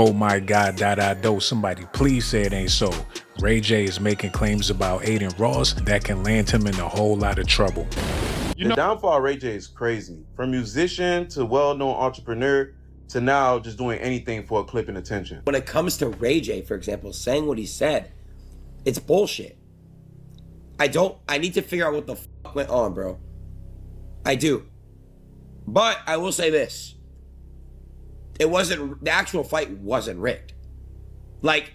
Oh my God, do. Somebody please say it ain't so. Ray J is making claims about Adin Ross that can land him in a whole lot of trouble. The downfall of Ray J is crazy. From musician to well-known entrepreneur to now just doing anything for a clip and attention. When it comes to Ray J, for example, saying what he said, it's bullshit. I need to figure out what the fuck went on, bro. I do. But I will say this. The actual fight wasn't rigged. Like,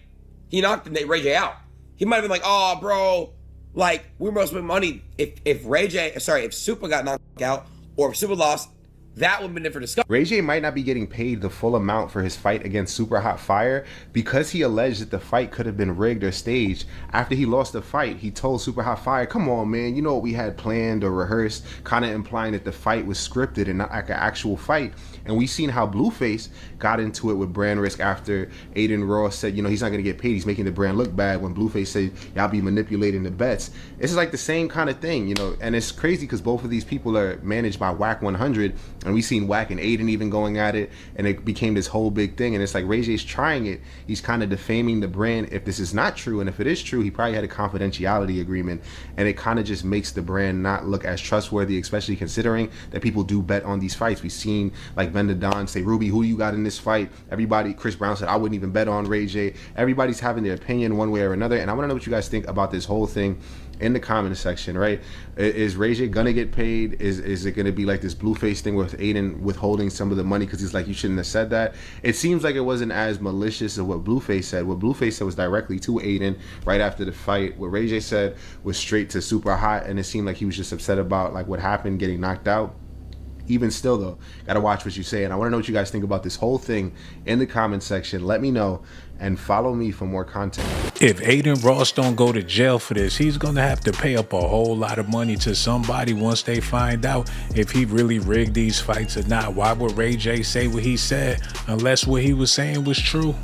he knocked Ray J out. He might have been like, oh, bro, like, we must win money. If Super got knocked out or if Super lost, that would have been different discussion. Ray J might not be getting paid the full amount for his fight against Super Hot Fire because he alleged that the fight could have been rigged or staged. After he lost the fight, he told Super Hot Fire, come on, man, you know what we had planned or rehearsed, kind of implying that the fight was scripted and not like an actual fight. And we seen how Blueface got into it with brand risk after Adin Ross said, you know, he's not going to get paid. He's making the brand look bad when Blueface said, y'all be manipulating the bets. This is like the same kind of thing, you know, and it's crazy because both of these people are managed by Whack 100. And we seen Whack and Adin even going at it, and it became this whole big thing. And it's like Ray J's trying it. He's kind of defaming the brand if this is not true. And if it is true, he probably had a confidentiality agreement. And it kind of just makes the brand not look as trustworthy, especially considering that people do bet on these fights. We've seen like Bender Don say, Ruby, who do you got in this fight? Everybody, Chris Brown said, I wouldn't even bet on Ray J. Everybody's having their opinion one way or another. And I want to know what you guys think about this whole thing in the comment section, right? Is Ray J gonna get paid? Is it gonna be like this Blueface thing with Adin withholding some of the money because he's like, you shouldn't have said that? It seems like it wasn't as malicious as what Blueface said. What Blueface said was directly to Adin right after the fight. What Ray J said was straight to Super Hot, and it seemed like he was just upset about like what happened, getting knocked out. Even still though, gotta watch what you say, and I want to know what you guys think about this whole thing in the comment section. Let me know and follow me for more content. If Adin Ross don't go to jail for this, he's gonna have to pay up a whole lot of money to somebody once they find out if he really rigged these fights or not. Why would Ray J say what he said unless what he was saying was true?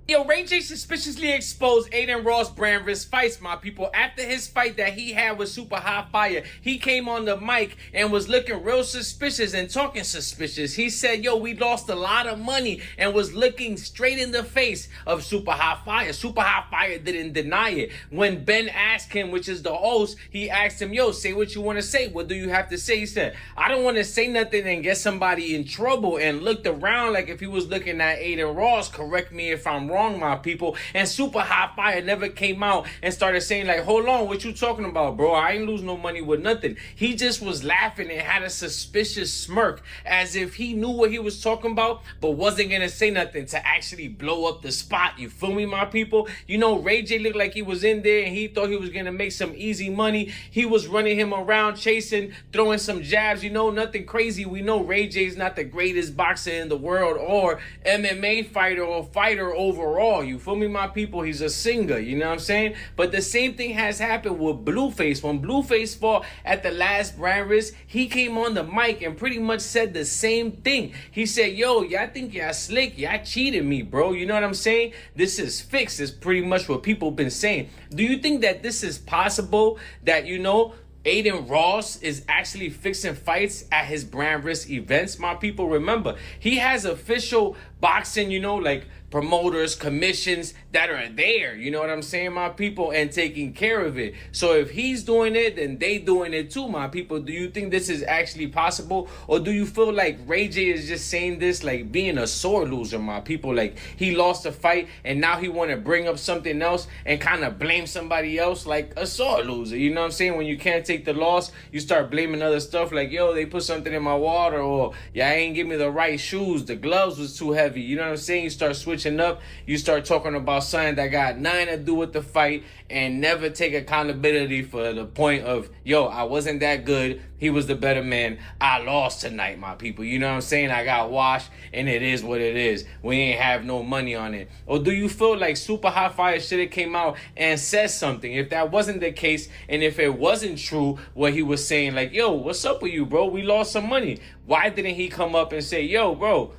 Yo, Ray J suspiciously exposed Adin Ross brand risk fights, my people. After his fight that he had with Super Hot Fire, he came on the mic and was looking real suspicious and talking suspicious. He said, yo, we lost a lot of money, and was looking straight in the face of Super Hot Fire. Super Hot Fire didn't deny it. When Ben asked him, which is the host, he asked him, yo, say what you want to say. What do you have to say? He said, I don't want to say nothing and get somebody in trouble, and looked around like if he was looking at Adin Ross. Correct me if I'm wrong, my people. And Super Hot Fire never came out and started saying like, hold on, what you talking about, bro? I ain't lose no money with nothing. He just was laughing and had a suspicious smirk as if he knew what he was talking about but wasn't gonna say nothing to actually blow up the spot. You feel me, my people? You know, Ray J looked like he was in there and he thought he was gonna make some easy money. He was running him around, chasing, throwing some jabs, you know, nothing crazy. We know Ray J's not the greatest boxer in the world or MMA fighter or fighter overall. You feel me, my people? He's a singer, you know what I'm saying? But the same thing has happened with Blueface. When Blueface fought at the last brand risk, he came on the mic and pretty much said the same thing. He said, yo, y'all think y'all slick, y'all cheated me, bro. You know what I'm saying? This is fixed, is pretty much what people been saying. Do you think that this is possible, that, you know, Adin Ross is actually fixing fights at his brand risk events? My people, remember, he has official boxing, you know, like promoters, commissions that are there, you know what I'm saying, my people, and taking care of it. So if he's doing it, then they doing it too, my people. Do you think this is actually possible, or do you feel like Ray J is just saying this like being a sore loser, my people? Like he lost a fight and now he want to bring up something else and kind of blame somebody else like a sore loser, you know what I'm saying? When you can't take the loss, you start blaming other stuff like, yo, they put something in my water, or yeah, I ain't give me the right shoes, the gloves was too heavy, you know what I'm saying? You start switching up, you start talking about something that got nothing to do with the fight and never take accountability for the point of, yo, I wasn't that good, he was the better man, I lost tonight, my people, you know what I'm saying? I got washed and it is what it is. We ain't have no money on it. Or do you feel like Super Hot Fire should have came out and said something? If that wasn't the case, and if it wasn't true what he was saying, like, yo, what's up with you, bro? We lost some money. Why didn't he come up and say, yo, bro,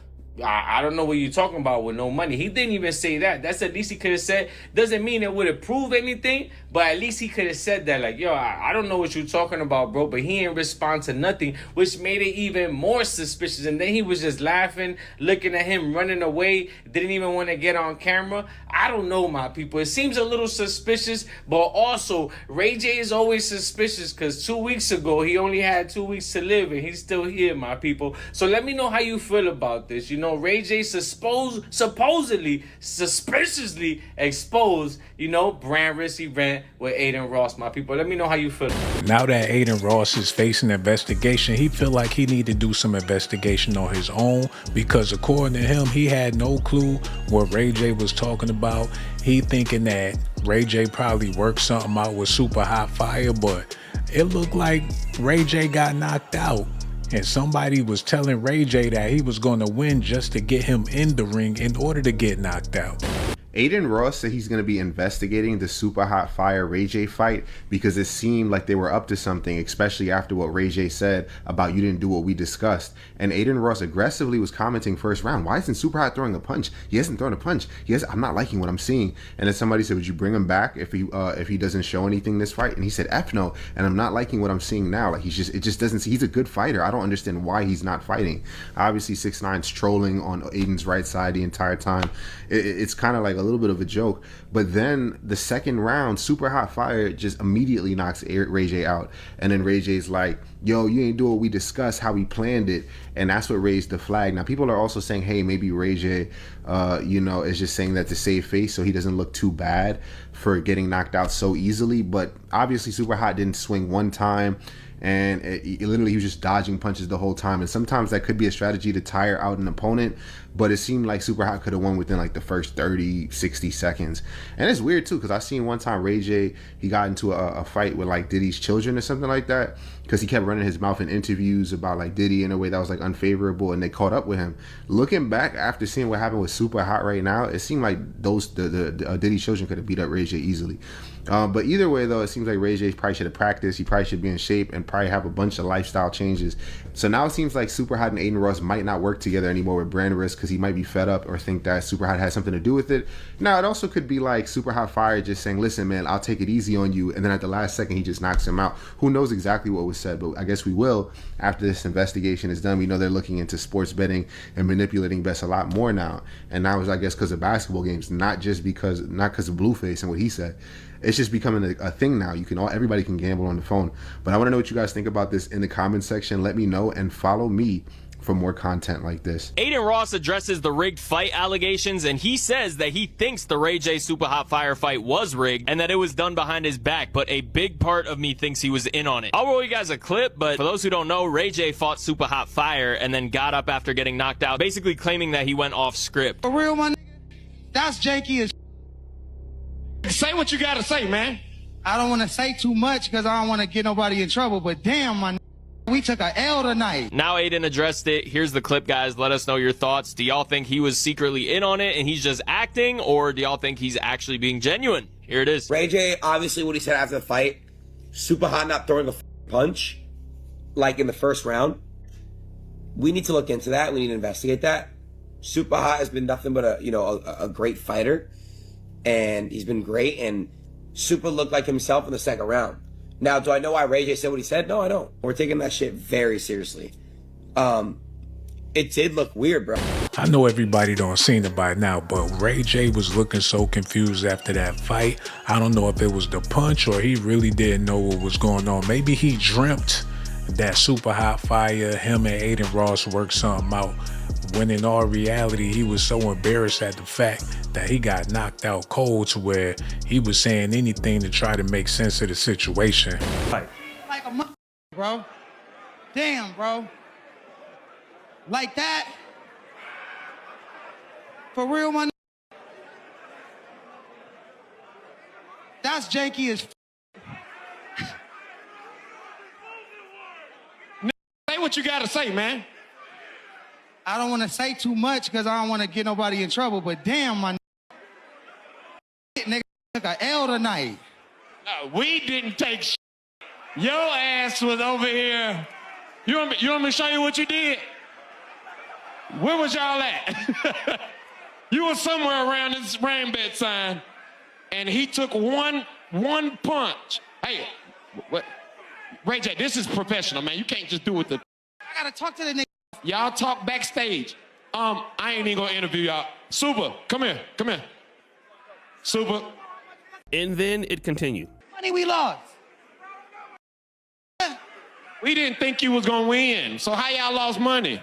I don't know what you're talking about with no money. He didn't even say that. That's the least he could have said. Doesn't mean it would have proved anything, but at least he could have said that. Like, yo, I don't know what you're talking about, bro. But he didn't respond to nothing, which made it even more suspicious. And then he was just laughing, looking at him, running away. Didn't even want to get on camera. I don't know, my people. It seems a little suspicious, but also Ray J is always suspicious because 2 weeks ago he only had 2 weeks to live and he's still here, my people. So let me know how you feel about this. You know, Ray J supposedly, suspiciously exposed, you know, brand risk event with Adin Ross, my people. Let me know how you feel. Now that Adin Ross is facing investigation, he feel like he need to do some investigation on his own because according to him, he had no clue what Ray J was talking about. He thinking that Ray J probably worked something out with Super Hot Fire, but it looked like Ray J got knocked out. And somebody was telling Ray J that he was going to win just to get him in the ring in order to get knocked out. Adin Ross said he's going to be investigating the Super Hot Fire Ray J fight because it seemed like they were up to something, especially after what Ray J said about you didn't do what we discussed. And Adin Ross aggressively was commenting first round, why isn't Super Hot throwing a punch? He hasn't thrown a punch. I'm not liking what I'm seeing. And then somebody said, would you bring him back if he doesn't show anything this fight? And he said, F no. And I'm not liking what I'm seeing now. Like it just doesn't, he's a good fighter. I don't understand why he's not fighting. Obviously 6ix9ine's trolling on Adin's right side the entire time. It's kind of like a little bit of a joke, but then the second round, Super Hot Fire just immediately knocks Ray J out, and then Ray J's like, yo, you ain't do what we discussed, how we planned it, and that's what raised the flag. Now people are also saying, hey, maybe Ray J is just saying that to save face so he doesn't look too bad for getting knocked out so easily, but obviously Super Hot didn't swing one time, and literally he was just dodging punches the whole time. And sometimes that could be a strategy to tire out an opponent, but it seemed like Super Hot could have won within like the first 30, 60 seconds. And it's weird too, because I seen one time Ray J, he got into a fight with like Diddy's children or something like that, because he kept running his mouth in interviews about like Diddy in a way that was like unfavorable, and they caught up with him. Looking back after seeing what happened with Super Hot right now, it seemed like the Diddy's children could have beat up Ray J easily. But either way though, it seems like Ray J probably should have practiced. He probably should be in shape and probably have a bunch of lifestyle changes. So now it seems like Super Hot and Adin Ross might not work together anymore with brand risk, because he might be fed up or think that Super Hot has something to do with it. Now it also could be like Super Hot Fire just saying, listen man, I'll take it easy on you, and then at the last second he just knocks him out. Who knows exactly what was said, but I guess we will after this investigation is done. We know they're looking into sports betting and manipulating bets a lot more now, and now it's, I guess, because of basketball games, not because of Blueface and what he said. It's just becoming a thing now. Everybody can gamble on the phone. But I want to know what you guys think about this in the comment section. Let me know and follow me for more content like this. Adin Ross addresses the rigged fight allegations, and he says that he thinks the Ray J Super Hot Fire fight was rigged and that it was done behind his back, but a big part of me thinks he was in on it. I'll roll you guys a clip, but for those who don't know, Ray J fought Super Hot Fire and then got up after getting knocked out, basically claiming that he went off script. For real, my nigga, that's janky as Say what you gotta say, man. I don't want to say too much because I don't want to get nobody in trouble, but damn, my nigga, we took a L tonight. Now Adin addressed it. Here's the clip, guys. Let us know your thoughts. Do y'all think he was secretly in on it and he's just acting, or do y'all think he's actually being genuine? Here it is. Ray J, obviously what he said after the fight, Super Hot not throwing a punch, like in the first round. We need to look into that. We need to investigate that. Super Hot has been nothing but a great fighter, and he's been great, and Super looked like himself in the second round. Now, do I know why Ray J said what he said? No, I don't. We're taking that shit very seriously. It did look weird, bro. I know everybody don't seen it by now, but Ray J was looking so confused after that fight. I don't know if it was the punch or he really didn't know what was going on. Maybe he dreamt that Super Hot Fire, him and Adin Ross worked something out, when in all reality, he was so embarrassed at the fact that he got knocked out cold to where he was saying anything to try to make sense of the situation. Like a mother, bro. Damn, bro. Like that? For real, my nigga? That's janky as Say what you gotta say, man. I don't want to say too much because I don't want to get nobody in trouble, but damn, my nigga took a L tonight. We didn't take shit. Your ass was over here. You want me to show you what you did? Where was y'all at? You were somewhere around this rain bed sign, and he took one punch. Hey, what? Ray J, this is professional, man. You can't just do it the. I gotta talk to the nigga. Y'all talk backstage. I ain't even gonna interview y'all. Super, come here. Super. And then it continued. Money we lost. We didn't think you was gonna win, so how y'all lost money?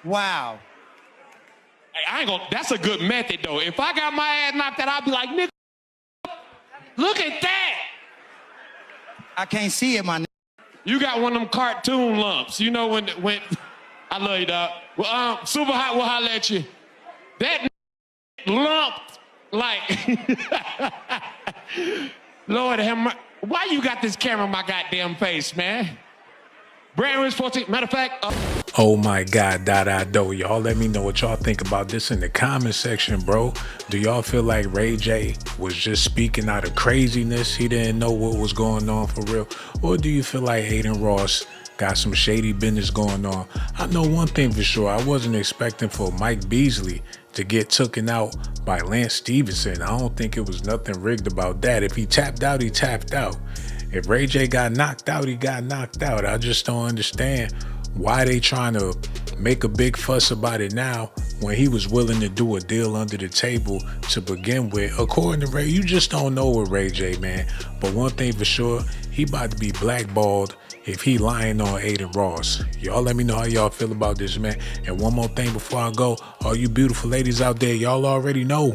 Wow. Hey, I ain't gonna, that's a good method though. If I got my ass knocked out, I'd be like, nigga, look at that. I can't see it, my nigga. You got one of them cartoon lumps. You know when I love you, dog. Well, Super Hot will holler at you. That lump, like, Lord have mercy. Why you got this camera in my goddamn face, man? Brand Risk 14, matter of fact. Oh my God, do. Y'all let me know what y'all think about this in the comment section, bro. Do y'all feel like Ray J was just speaking out of craziness? He didn't know what was going on for real? Or do you feel like Adin Ross got some shady business going on? I know one thing for sure. I wasn't expecting for Mike Beasley to get taken out by Lance Stevenson. I don't think it was nothing rigged about that. If he tapped out, he tapped out. If Ray J got knocked out, he got knocked out. I just don't understand why they trying to make a big fuss about it now when he was willing to do a deal under the table to begin with. According to Ray, you just don't know with Ray J, man. But one thing for sure, he about to be blackballed if he lying on Adin Ross. Y'all let me know how y'all feel about this, man. And one more thing before I go, all you beautiful ladies out there, y'all already know.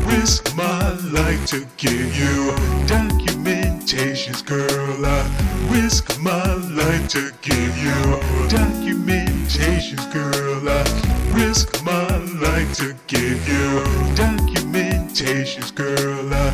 Risk my life to give you documentations, girl. I risk my life to give you documentations, girl. I risk my life to give you documentations, girl. I